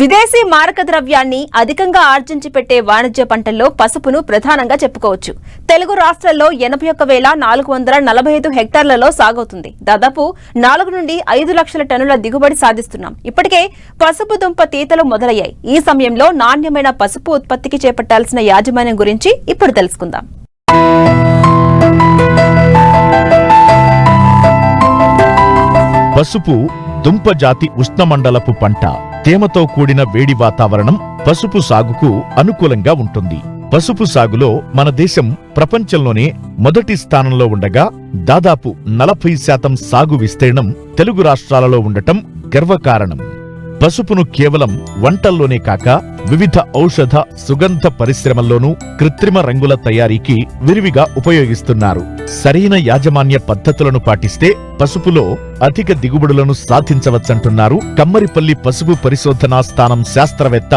విదేశీ మారక ద్రవ్యాన్ని అధికంగా ఆర్జించి పెట్టే వాణిజ్య పంటల్లో పసుపును ప్రధానంగా చెప్పుకోవచ్చు. తెలుగు రాష్ట్రాల్లో 81,445 హెక్టార్లలో సాగవుతుంది. దాదాపు 4 నుండి 5 లక్షల టన్నుల దిగుబడి సాధిస్తున్నాం. ఇప్పటికే పసుపు దుంప తీతలు మొదలయ్యాయి. ఈ సమయంలో నాణ్యమైన పసుపు ఉత్పత్తికి చేపట్టాల్సిన యాజమాన్యం గురించి ఇప్పుడు తెలుసుకుందాం. పసుపు దుంప జాతి ఉష్ణమండలపు పంట. తేమతో కూడిన వేడి వాతావరణం పసుపు సాగుకు అనుకూలంగా ఉంటుంది. పసుపు సాగులో మన దేశం ప్రపంచంలోనే మొదటి స్థానంలో ఉండగా దాదాపు 40% సాగు విస్తీర్ణం తెలుగు రాష్ట్రాలలో ఉండటం గర్వకారణం. పసుపును కేవలం వంటల్లోనే కాక వివిధ ఔషధ సుగంధ పరిశ్రమల్లోనూ కృత్రిమ రంగుల తయారీకి విరివిగా ఉపయోగిస్తున్నారు. సరైన యాజమాన్య పద్ధతులను పాటిస్తే పసుపులో అధిక దిగుబడులను సాధించవచ్చంటున్నారు కమ్మరిపల్లి పసుపు పరిశోధనా స్థానం శాస్త్రవేత్త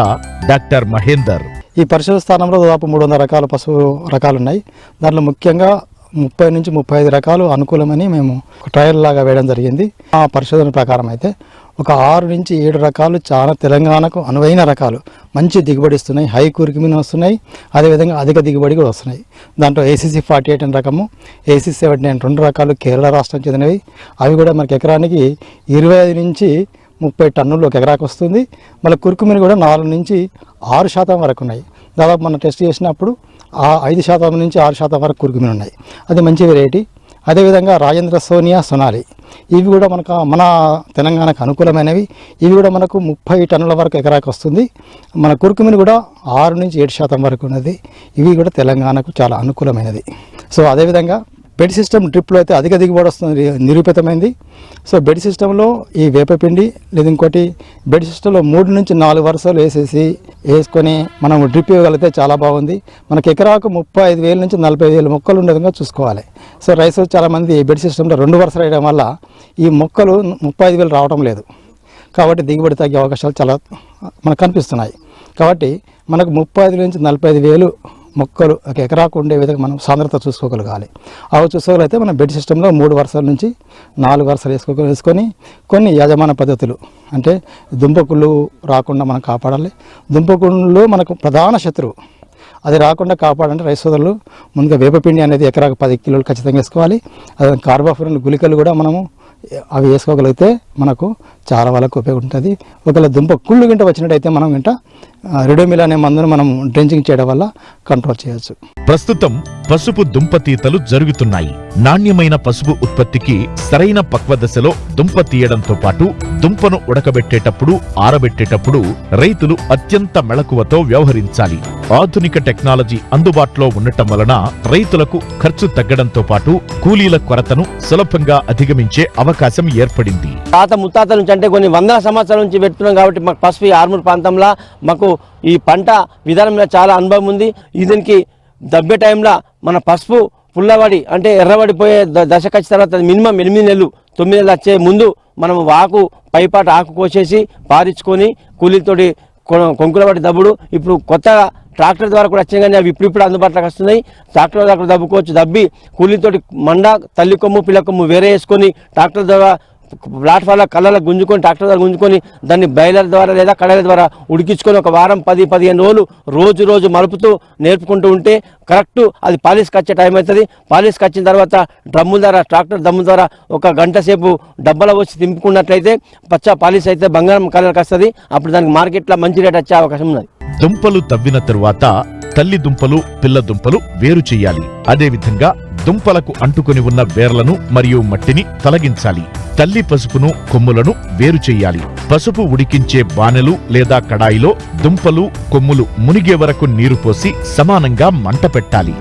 డాక్టర్ మహేందర్. ఈ పరిశోధన స్థానంలో దాదాపు 300 రకాల పసుపు రకాలున్నాయి. దాంట్లో ముఖ్యంగా 30 నుంచి 35 రకాలు అనుకూలమని మేము ట్రయల్ లాగా వేయడం జరిగింది. ఆ పరిశోధన ప్రకారం అయితే ఒక 6 నుంచి 7 రకాలు చాలా తెలంగాణకు అనువైన రకాలు మంచి దిగుబడి ఇస్తున్నాయి. హై కురికిమిని వస్తున్నాయి, అదేవిధంగా అధిక దిగుబడి కూడా వస్తున్నాయి. దాంట్లో ACC 48 అనే రకము, ACC 79 2 రకాలు కేరళ రాష్ట్రం చెందినవి. అవి కూడా మనకి ఎకరానికి 25 నుంచి 30 టన్నులు ఒక ఎకరాకు వస్తుంది. మళ్ళీ కురుకుమిని కూడా 4 నుంచి 6% వరకు ఉన్నాయి. దాదాపు మనం టెస్ట్ చేసినప్పుడు 5% నుంచి 6% వరకు కురుకుమిని ఉన్నాయి. అది మంచి వెరైటీ. అదేవిధంగా రాజేంద్ర సోనియా సొనాలి, ఇవి కూడా మన తెలంగాణకు అనుకూలమైనవి. ఇవి కూడా మనకు 30 టన్నుల వరకు ఎకరాకు వస్తుంది. మన కురుకుమిని కూడా 6 నుంచి 7% వరకు ఉన్నది. ఇవి కూడా తెలంగాణకు చాలా అనుకూలమైనది. సో అదేవిధంగా బెడ్ సిస్టమ్ డ్రిప్లో అయితే అధిక దిగుబడి వస్తుంది, నిరూపితమైంది. సో బెడ్ సిస్టంలో ఈ వేపపిండి లేదా ఇంకోటి బెడ్ సిస్టంలో 3 నుంచి 4 వరుసలు వేసుకొని మనం డ్రిప్ ఇవ్వగలిగితే చాలా బాగుంది. మనకి ఎకరాకు 35,000 నుంచి 40,000 మొక్కలు ఉండే విధంగా చూసుకోవాలి. సో రైతులు చాలామంది బెడ్ సిస్టంలో 2 వరుసలు వేయడం వల్ల ఈ మొక్కలు 35,000 రావడం లేదు. కాబట్టి దిగుబడి తగ్గే అవకాశాలు చాలా మనకు కనిపిస్తున్నాయి. కాబట్టి మనకు 35,000 నుంచి 45,000 మొక్కలు ఒక ఎకరాకు ఉండే విధంగా మనం సాంద్రత చూసుకోగలగాలి. అవి చూసుకోగలిగితే మనం బెడ్ సిస్టంలో 3 వరుసల నుంచి 4 వరుసలు వేసుకొని కొన్ని యాజమాన్య పద్ధతులు అంటే దుంపకుళ్ళు రాకుండా మనం కాపాడాలి. దుంపకుళ్ళు మనకు ప్రధాన శత్రువు, అది రాకుండా కాపాడంటే రైతు సోదరులు ముందుగా వేపపిండి అనేది ఎకరాకు 10 కిలోలు ఖచ్చితంగా వేసుకోవాలి. అదే కార్బోఫిరిన్ గుళికలు కూడా మనము అవి వేసుకోగలిగితే మనకు చాలా వరకు ఉపయోగపడుతుంది. ఒకవేళ దుంప కుళ్ళు గింట వచ్చినట్టయితే మనం గింట రెడోమిల్ అనే మందును మనం డ్రెంచింగ్ చేయడం వల్ల కంట్రోల్ చేయొచ్చు. ప్రస్తుతం పసుపు దుంప తీతలు జరుగుతున్నాయి. నాణ్యమైన పసుపు ఉత్పత్తికి సరైన పక్వ దశలో దుంప తీయడంతో పాటు దుంపను ఉడకబెట్టేటప్పుడు ఆరబెట్టేటప్పుడు రైతులు అత్యంత మెళకువతో వ్యవహరించాలి. ఆధునిక టెక్నాలజీ అందుబాటులో ఉండటం వలన రైతులకు ఖర్చు తగ్గడంతో పాటు కూలీల కొరతను సులభంగా అధిగమించే అవకాశం ఏర్పడింది. తాత ముత్తాతల నుంచి అంటే కొన్ని 100 సంవత్సరాల నుంచి పెడుతున్నాం కాబట్టి మాకు పసుపు ఆర్మూర్ ప్రాంతంలో మాకు ఈ పంట విధానం మీద చాలా అనుభవం ఉంది. దీనికి దబ్బే టైంలో మన పసుపు పుల్లబడి అంటే ఎర్రబడిపోయే దశకు వచ్చిన తర్వాత మినిమం 8 నెలలు 9 నెలలు వచ్చే ముందు మనం పైపాట ఆకు కోసేసి పారించుకొని కూలీలతోటి కొంకులబడి దబ్బుడు. ఇప్పుడు కొత్తగా ట్రాక్టర్ ద్వారా కూడా వచ్చినాయి, కానీ అవి ఇప్పుడు అందుబాటులోకి వస్తున్నాయి. ట్రాక్టర్ ద్వారా దబ్బుకోవచ్చు. దబ్బి కూలీతోటి మండ తల్లి కొమ్ము పిల్ల కొమ్ము వేరే వేసుకొని ట్రాక్టర్ ద్వారా ప్లాట్ఫామ్లో కళ్ళలో గుంజుకొని ట్రాక్టర్ ద్వారా గుంజుకొని దాన్ని బైలర్ ద్వారా లేదా కడాయిల ద్వారా ఉడికించుకొని ఒక వారం 10-15 రోజులు రోజు మలుపుతూ నేర్పుకుంటూ ఉంటే కరెక్ట్ అది పాలిష్కి వచ్చే టైం అవుతుంది. పాలిష్కి వచ్చిన తర్వాత డ్రమ్ముల ద్వారా ట్రాక్టర్ దమ్ము ద్వారా 1 గంట సేపు డబ్బాలో వచ్చి తింపుకున్నట్లయితే పచ్చ పాలిష్ అయితే బంగారం కలర్కి వస్తుంది. అప్పుడు దానికి మార్కెట్లో మంచి రేట్ వచ్చే అవకాశం ఉన్నది. దుంపలు తవ్విన తరువాత తల్లి దుంపలు పిల్ల దుంపలు వేరు చేయాలి. అదేవిధంగా దుంపలకు అంటుకొని ఉన్న వేర్లను మరియు మట్టిని తొలగించాలి. తల్లి పసుపును కొమ్ములను వేరు చెయ్యాలి. పసుపు ఉడికించే బానెలు లేదా కడాయిలో దుంపలు కొమ్ములు మునిగే వరకు నీరు పోసి సమానంగా మంట పెట్టాలి.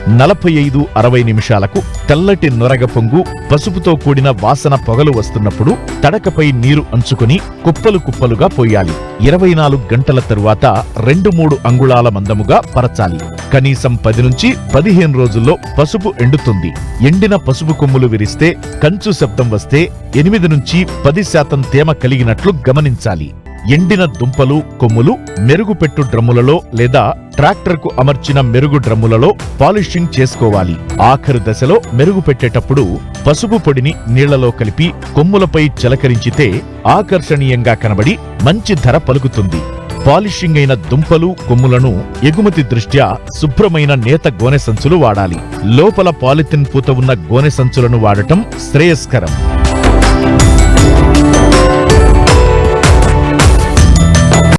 45-60 నిమిషాలకు తెల్లటి నొరగ పొంగు పసుపుతో కూడిన వాసన పొగలు వస్తున్నప్పుడు తడకపై నీరు అంచుకుని కుప్పలు కుప్పలుగా పోయాలి. 24 గంటల తరువాత 2-3 అంగుళాల మందముగా పరచాలి. కనీసం 10 నుంచి 15 రోజుల్లో పసుపు ఎండుతుంది. ఎండిన పసుపు కొమ్ములు విరిస్తే కంచు శబ్దం వస్తే 8 నుంచి 10% తేమ కలిగినట్లు గమనించాలి. ఎండిన దుంపలు కొమ్ములు మెరుగుపెట్టు డ్రమ్ములలో లేదా ట్రాక్టర్కు అమర్చిన మెరుగు డ్రమ్ములలో పాలిషింగ్ చేసుకోవాలి. ఆఖరు దశలో మెరుగు పెట్టేటప్పుడు పసుపు పొడిని నీళ్లలో కలిపి కొమ్ములపై చిలకరించితే ఆకర్షణీయంగా కనబడి మంచి ధర పలుకుతుంది. పాలిషింగ్ అయిన దుంపలు కొమ్ములను ఎగుమతి దృష్ట్యా శుభ్రమైన నేత గోనె సంచులు వాడాలి. లోపల పాలిథిన్ పూత ఉన్న గోనె సంచులను వాడటం శ్రేయస్కరం.